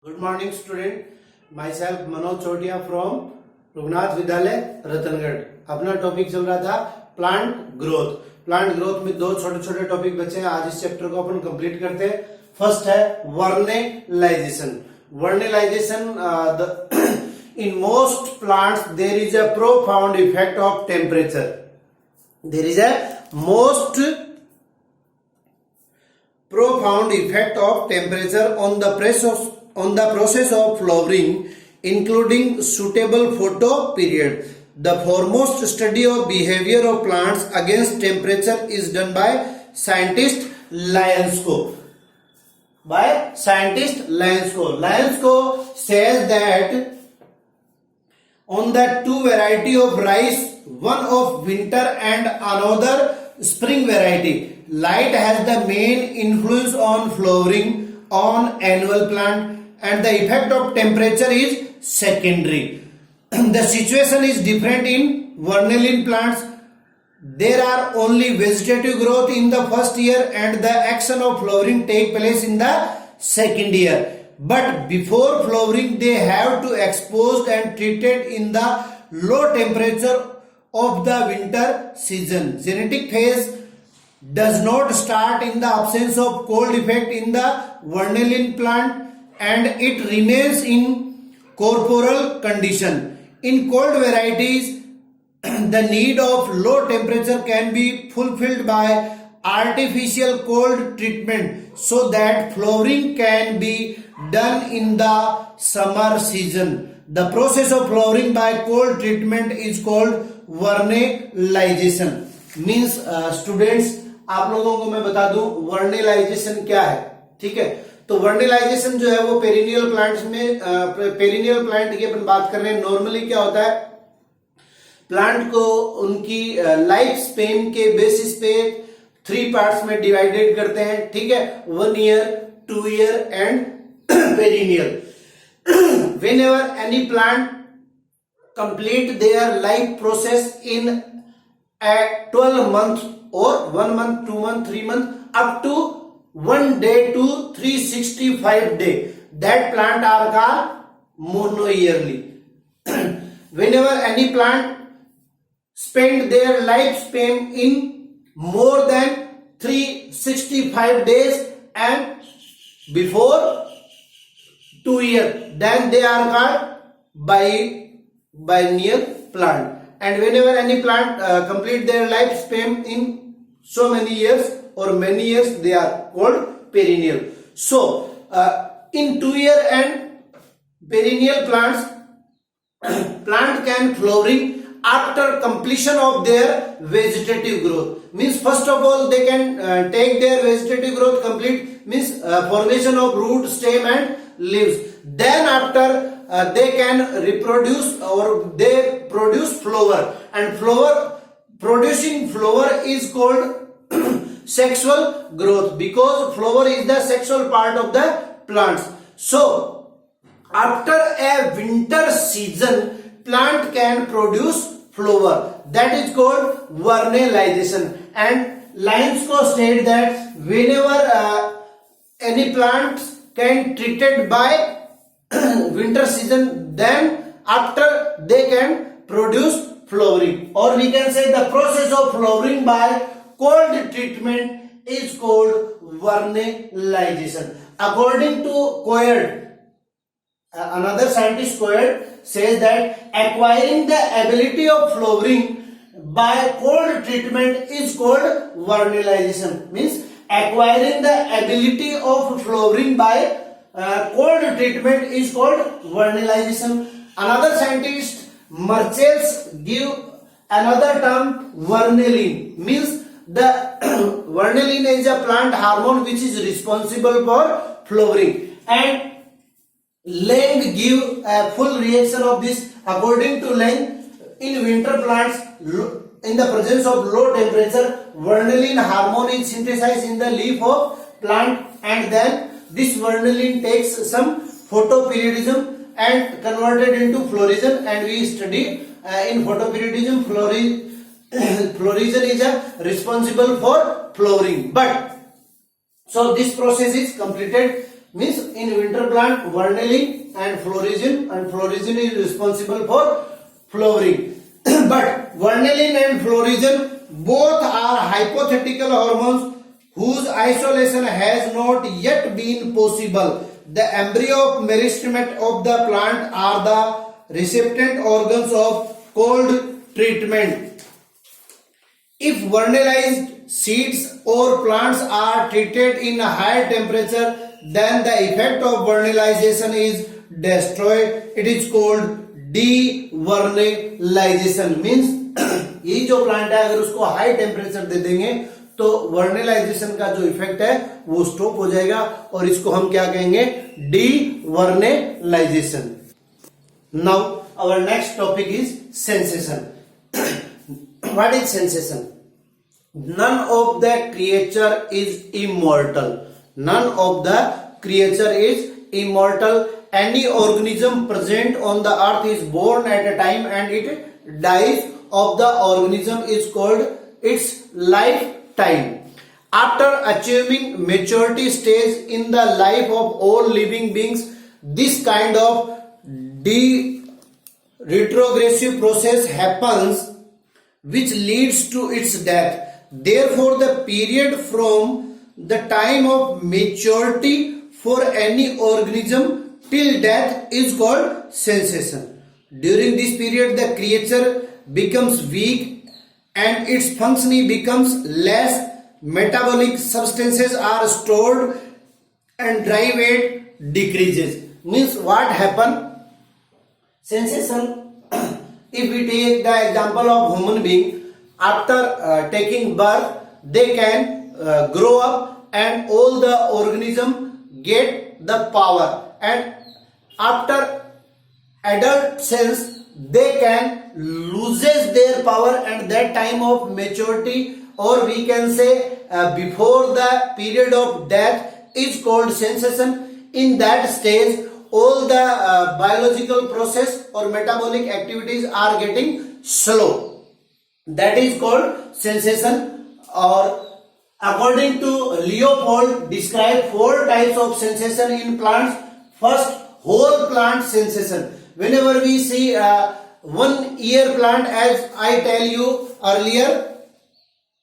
Good morning, student. Myself Manoj Chotia from Raghunath विद्यालय रतनगढ़. अपना topic चल रहा था प्लांट ग्रोथ. प्लांट ग्रोथ में दो छोटे छोटे टॉपिक बचे हैं. आज इस चैप्टर को अपन कंप्लीट करते हैं. फर्स्ट है vernalisation. Vernalisation, in most plants there is a profound effect of temperature. There is a most profound effect of temperature on the process of flowering, including suitable photo period. The foremost study of behavior of plants against temperature is done by scientist Lyonsko. Lyonsko says that on the two variety of rice, one of winter and another spring variety, light has the main influence on flowering on annual plant and the effect of temperature is secondary. The situation is different in vernalizing plants. There are only vegetative growth in the first year and the action of flowering take place in the second year. But before flowering they have to exposed and treated in the low temperature of the winter season. Genetic phase does not start in the absence of cold effect in the vernalizing plant and it remains in corporal condition. In cold varieties, the need of low temperature can be fulfilled by artificial cold treatment so that flowering can be done in the summer season. The process of flowering by cold treatment is called vernalization. Means students, आप लोगों को मैं बता दूं vernalisation क्या है. ठीक है, तो वर्नेलाइजेशन जो है वो पेरिनियल प्लांट्स में, पेरिनियल प्लांट की अपन बात कर रहे हैं. नॉर्मली क्या होता है, प्लांट को उनकी लाइफ स्पेन के बेसिस पे 3 पार्ट्स में डिवाइडेड करते हैं. ठीक है, 1 year, 2 year and perennial. Whenever any plant complete their life process in a 12 month or 1 month, 2 month, 3 month up to 1 day to 365 day, that plant are called monoyearly. Whenever any plant spend their lifespan in more than 365 days and before 2 years, then they are called biennial plant. And whenever any plant complete their lifespan in so many years or many years, they are called perennial. So in 2 year and perennial plants, plant can flowering after completion of their vegetative growth. Means first of all they can take their vegetative growth complete, means formation of root, stem and leaves. Then after they can reproduce or they produce flower, and producing flower is called sexual growth, because flower is the sexual part of the plants. So after a winter season plant can produce flower, that is called vernalization. And Lyonsko said that whenever any plant can treated by winter season, then after they can produce flowering, or we can say the process of flowering by cold treatment is called vernalization. According to Coed, another scientist Coed says that acquiring the ability of flowering by cold treatment is called vernalization. Means acquiring the ability of flowering by cold treatment is called vernalization. Another scientist Marcels give another term vernalin. Means the vernalin is a plant hormone which is responsible for flowering, and Lang give a full reaction of this. According to Lang, in winter plants, in the presence of low temperature, vernalin hormone is synthesized in the leaf of plant, and then this vernalin takes some photoperiodism and converted into florism, and we study in photoperiodism florism is responsible for flowering. But so this process is completed Means in winter plant, vernalizing and florization is responsible for flowering. But vernalizing and florization both are hypothetical hormones whose isolation has not yet been possible. The embryo of meristemae of the plant are the receptant organs of cold treatment. If vernalized seeds or plants are treated in a higher temperature, then the effect of vernalization is destroyed. It is called devernalization. Means ये जो plant है अगर उसको high temperature दे देंगे तो vernalisation का जो effect है वो स्टॉप हो जाएगा और इसको हम क्या कहेंगे, devernalization. Now our next topic is sensation. What is sensation? None of the creature is immortal. None of the creature is immortal. Any organism present on the earth is born at a time and it dies of the organism is called its lifetime. After achieving maturity stage in the life of all living beings, this kind of retrogressive process happens which leads to its death. Therefore, the period from the time of maturity for any organism till death is called sensation. During this period, the creature becomes weak and its functioning becomes less. Metabolic substances are stored and dry weight decreases. Means what happen? Sensation. If we take the example of human being, after taking birth, they can grow up and all the organism get the power, and after adult sense they can loses their power at that time of maturity, or we can say before the period of death is called sensation. In that stage all the biological process or metabolic activities are getting slow. That is called sensation. Or according to Leopold, describe 4 types of sensation in plants. First, whole plant sensation. Whenever we see 1 year plant, as I tell you earlier,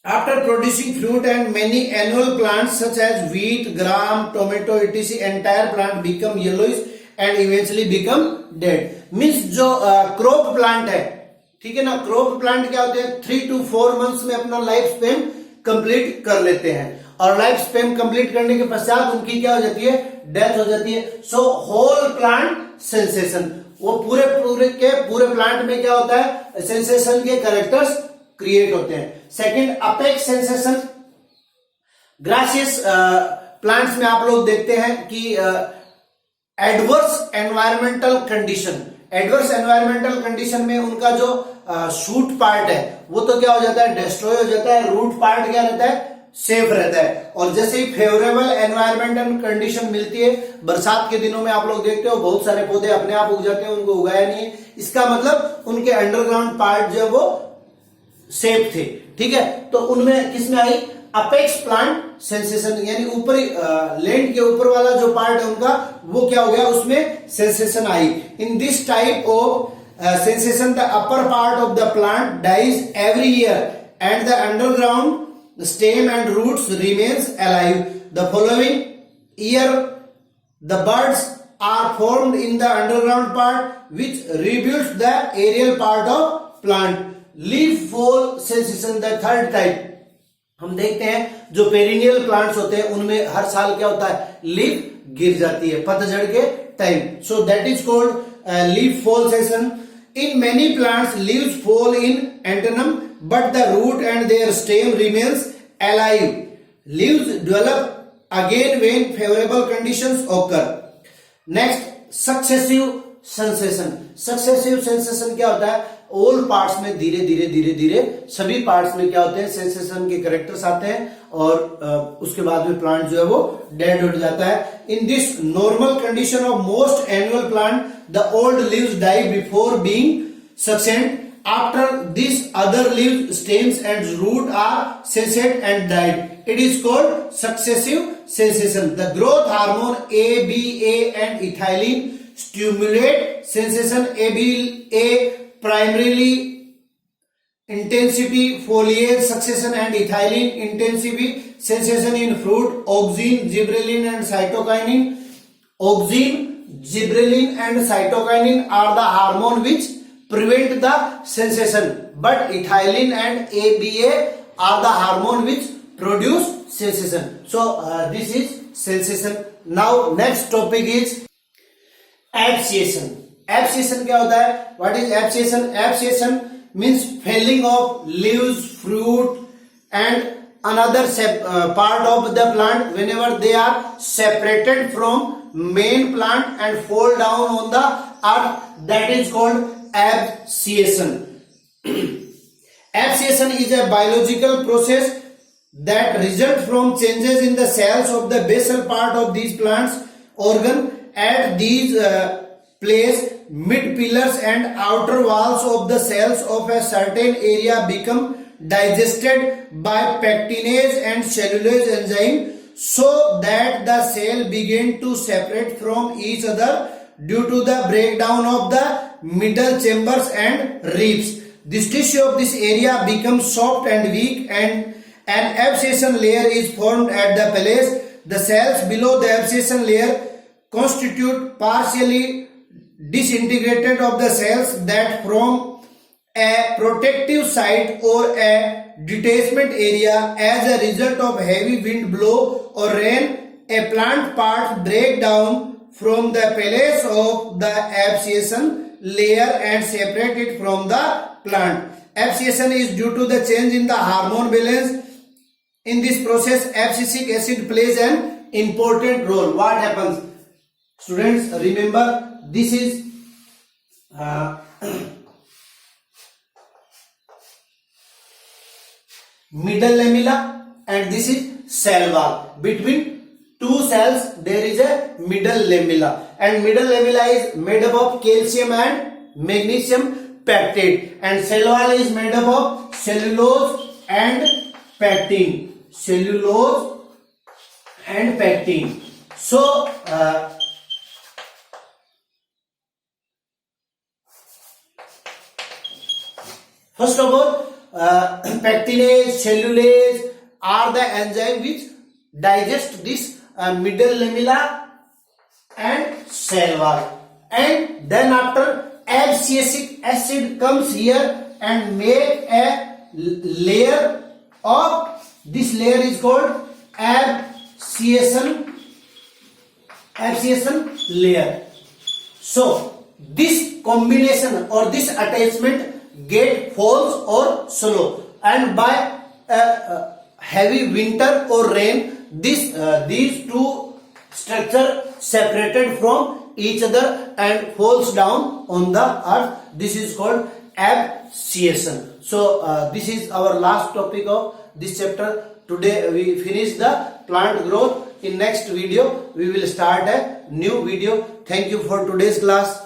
after producing fruit and many annual plants such as wheat, gram, tomato, etc., entire plant become yellowish and eventually become dead. Means जो crop plant है, ठीक है ना, crop plant क्या होते हैं 3 to 4 months में अपना लाइफ स्पेन कंप्लीट कर लेते हैं, और लाइफ स्पेन कंप्लीट करने के पश्चात उनकी क्या हो जाती है, डेथ हो जाती है. सो होल प्लांट सेंसेशन, वो पूरे प्लांट में क्या होता है, सेंसेशन के कैरेक्टर्स क्रिएट होते हैं. Second, apex sensation. Gracious plants में आप लोग देखते हैं कि एडवर्स एनवायरमेंटल कंडीशन में उनका जो शूट पार्ट है वो तो क्या हो जाता है, डिस्ट्रॉय हो जाता है. रूट पार्ट क्या रहता है, सेफ रहता है. और जैसे ही फेवरेबल एनवायरमेंटल कंडीशन मिलती है, बरसात के दिनों में आप लोग देखते हो बहुत सारे पौधे अपने आप उग जाते हैं, उनको उगाया नहीं है, इसका मतलब उनके अंडरग्राउंड पार्ट जो है वो सेफ थे. ठीक है, तो उनमें किसमें आई, अपेक्स प्लांट सेंसेशन, यानी ऊपरी लैंड के ऊपर वाला जो पार्ट है उनका वो क्या हो गया, उसमें sensation I. In this type of sensation the upper part of the plant dies every year and the underground stem and roots remains alive. The following year the buds are formed in the underground part which rebuilds the aerial part of plant. Leaf fall sensation, the third type. हम देखते हैं जो perennial plants होते हैं उनमें हर साल क्या होता है, लीफ गिर जाती है पतझड़ के time. So that is called leaf fall sensation. In many plants, leaves fall in antennum, but the root and their stem remains alive. Leaves develop again when favorable conditions occur. Next, successive sensation. Successive sensation क्या होता है, all parts में धीरे सभी parts में क्या होते हैं, sensation के characters आते हैं और उसके बाद में plant जो है वो dead हो जाता है. In this normal condition of most annual plant, the old leaves die before being succinct after this other leaves, stems and root are sensate and dried. It is called successive sensation. The growth hormone ABA and ethylene stimulate sensation. ABA primarily intensity foliage succession and ethylene intensity sensation in fruit. Auxin, gibberellin and cytokinin. Auxin, gibberellin and cytokinin are the hormone which prevent the sensation, but ethylene and ABA are the hormone which produce sensation. So this is sensation. Now next topic is abscission. Abscission क्या होता है? What is abscission? Abscission means felling of leaves, fruit and another part of the plant whenever they are separated from main plant and fall down on the earth. That is called abscission. Abscission is a biological process that results from changes in the cells of the basal part of these plants organ. At these place, mid pillars and outer walls of the cells of a certain area become digested by pectinase and cellulose enzyme, so that the cell begin to separate from each other due to the breakdown of the middle chambers and ribs. This tissue of this area becomes soft and weak, and an abscission layer is formed at the place. The cells below the abscission layer constitute partially disintegrated of the cells that form a protective site or a detachment area. As a result of heavy wind blow or rain, a plant part break down from the place of the abscission layer and separate it from the plant. Abscission is due to the change in the hormone balance. In this process, abscisic acid plays an important role. What happens? Students, remember this is middle lamella and this is cell wall. Between two cells there is a middle lamella, and middle lamella is made up of calcium and magnesium peptide, and cell wall is made up of cellulose and pectin. Cellulose and pectin. So first of all, pectinase, cellulase are the enzyme which digest this middle lamella and cell wall, and then after abscisic acid comes here and make a layer of this layer is called abscission layer. So this combination or this attachment get falls or slow, and by heavy winter or rain, these two structure separated from each other and falls down on the earth. This is called abscission. So this is our last topic of this chapter. Today we finish the plant growth. In next video we will start a new video. Thank you for today's class.